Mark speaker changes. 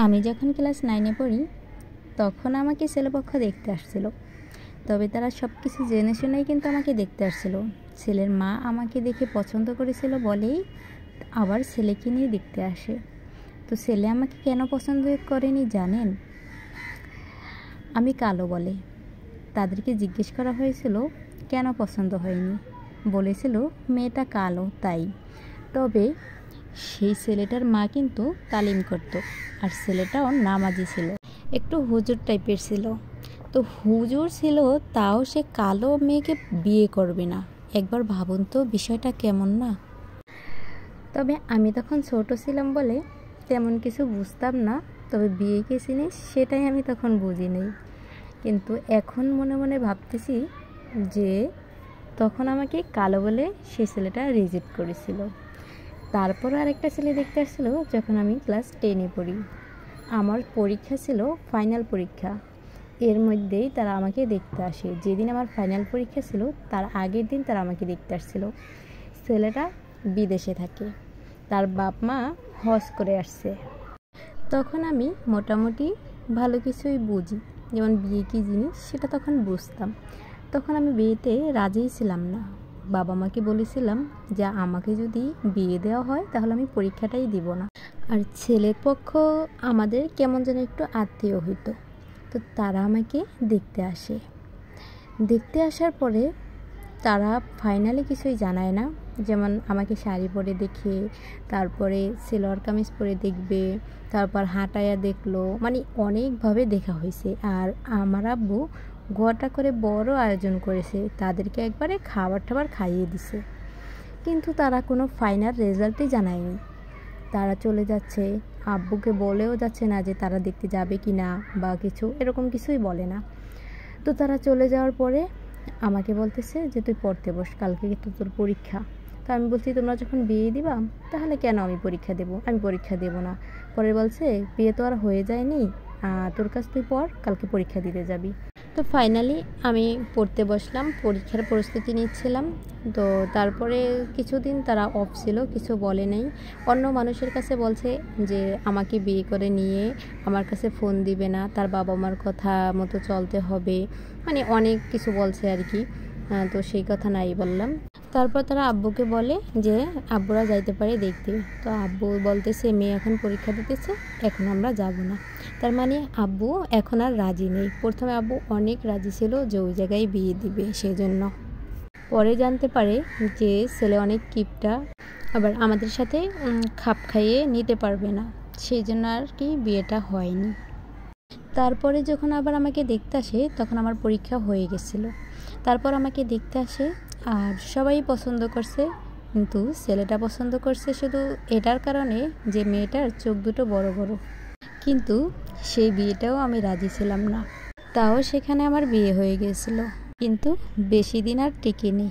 Speaker 1: আমি যখন ক্লাস 9-এ পড়ি তখন আমাকে ছেলেপক্ষ দেখতে আসছিল। তবে তারা সব কিছু জেনে শুনেই কিন্তু আমাকে দেখতে আসছিল। ছেলের মা আমাকে দেখে পছন্দ করেছিল বলেই আবার ছেলেকে নিয়ে দেখতে আসে। তো ছেলে আমাকে কেন পছন্দ করেনি জানেন? আমি কালো বলে। তাদেরকে জিজ্ঞেস করা হয়েছিল কেন পছন্দ হয়নি, বলেছিল মেয়েটা কালো তাই। তবে সেই ছেলেটার মা কিন্তু তালিম করত, আর ছেলেটাও নামাজি ছিল, একটু হুজুর টাইপের ছিল। তো হুজুর ছিল তাও সে কালো মেয়েকে বিয়ে করবে না। একবার ভাবুন তো বিষয়টা কেমন না। তবে আমি তখন ছোট ছিলাম বলে তেমন কিছু বুঝতাম না। তবে বিয়ে কি জিনিস সেটাই আমি তখন বুঝি নেই। কিন্তু এখন মনে মনে ভাবতেছি যে তখন আমাকে কালো বলে সেই ছেলেটা রিজেক্ট করেছিল। তারপর আরেকটা ছেলে দেখতে আসছিল যখন আমি ক্লাস 10-এ পড়ি। আমার পরীক্ষা ছিল ফাইনাল পরীক্ষা। এর মধ্যেই তারা আমাকে দেখতে আসে। যেদিন আমার ফাইনাল পরীক্ষা ছিল তার আগের দিন তারা আমাকে দেখতে আসছিল। ছেলেটা বিদেশে থাকে, তার বাপ মা হজ করে আসছে। তখন আমি মোটামুটি ভালো কিছুই বুঝি, যেমন বিয়ে কী জিনিস সেটা তখন বুঝতাম। তখন আমি বিয়েতে রাজিই ছিলাম না। বাবা মাকে বলেছিলাম যে আমাকে যদি বিয়ে দেওয়া হয় তাহলে আমি পরীক্ষাটাই দিব না। আর ছেলের পক্ষ আমাদের কেমন যেন একটু আত্মীয় হইতো। তো তারা আমাকে দেখতে আসে। দেখতে আসার পরে তারা ফাইনালি কিছুই জানায় না, যেমন আমাকে শাড়ি পরে দেখে, তারপরে সেলোয়ার কামিজ পরে দেখবে, তারপর হাঁটাইয়া দেখলো, মানে অনেকভাবে দেখা হয়েছে। আর আমার আব্বু গোটা করে বড় আয়োজন করেছে, তাদেরকে একবারে খাবার টাবার খাইয়ে দিছে। কিন্তু তারা কোনো ফাইনাল রেজাল্টই জানায়নি। তারা চলে যাচ্ছে, আব্বুকে বলেও যাচ্ছে না যে তারা দেখতে যাবে কি না বা কিছু, এরকম কিছুই বলে না। তো তারা চলে যাওয়ার পরে আমাকে বলতেছে যে তুই পড়তে বস, কালকে তো তোর পরীক্ষা। তো আমি বলছি তোমরা যখন বিয়ে দিবা তাহলে কেন আমি পরীক্ষা দেব? আমি পরীক্ষা দেব না। পরে বলছে বিয়ে তো আর হয়ে যায়নি, তোর কাছ তুই পড়, কালকে পরীক্ষা দিতে যাবি। তো ফাইনালি আমি পড়তে বসলাম, পরীক্ষার প্রস্তুতি নিচ্ছিলাম। তো তারপরে কিছুদিন তারা অফ ছিল, কিছু বলে নেই। অন্য মানুষের কাছে বলছে যে আমাকে বিয়ে করে নিয়ে আমার কাছে ফোন দিবে না, তার বাবা মার কথা মতো চলতে হবে, মানে অনেক কিছু বলছে আর কি। তো সেই কথা নাই বললাম। তারপর তারা আব্বুকে বলে যে আব্বুরা যাইতে পারে দেখতে। তো আব্বু বলতেছে মেয়ে এখন পরীক্ষা দিতেছে, এখন আমরা যাব না। তার মানে আব্বু এখন আর রাজি নেই। প্রথমে আব্বু অনেক রাজি ছিল যে ওই জায়গায় বিয়ে দিবে, সেই জন্য। পরে জানতে পারে যে ছেলে অনেক কিপটা, আবার আমাদের সাথে খাপ খাইয়ে নিতে পারবে না, সেই জন্য আর কি বিয়েটা হয়নি। তারপরে যখন আবার আমাকে দেখতে আসে তখন আমার পরীক্ষা হয়ে গেছিলো। তারপর আমাকে দেখতে আসে আর সবাই পছন্দ করছে, কিন্তু ছেলেটা পছন্দ করছে শুধু এটার কারণে যে মেয়েটার চোখ দুটো বড় বড়। কিন্তু সেই বিয়েটাও আমি রাজি ছিলাম না। তাও সেখানে আমার বিয়ে হয়ে গেছিলো, কিন্তু বেশি দিন আর টিকেনি।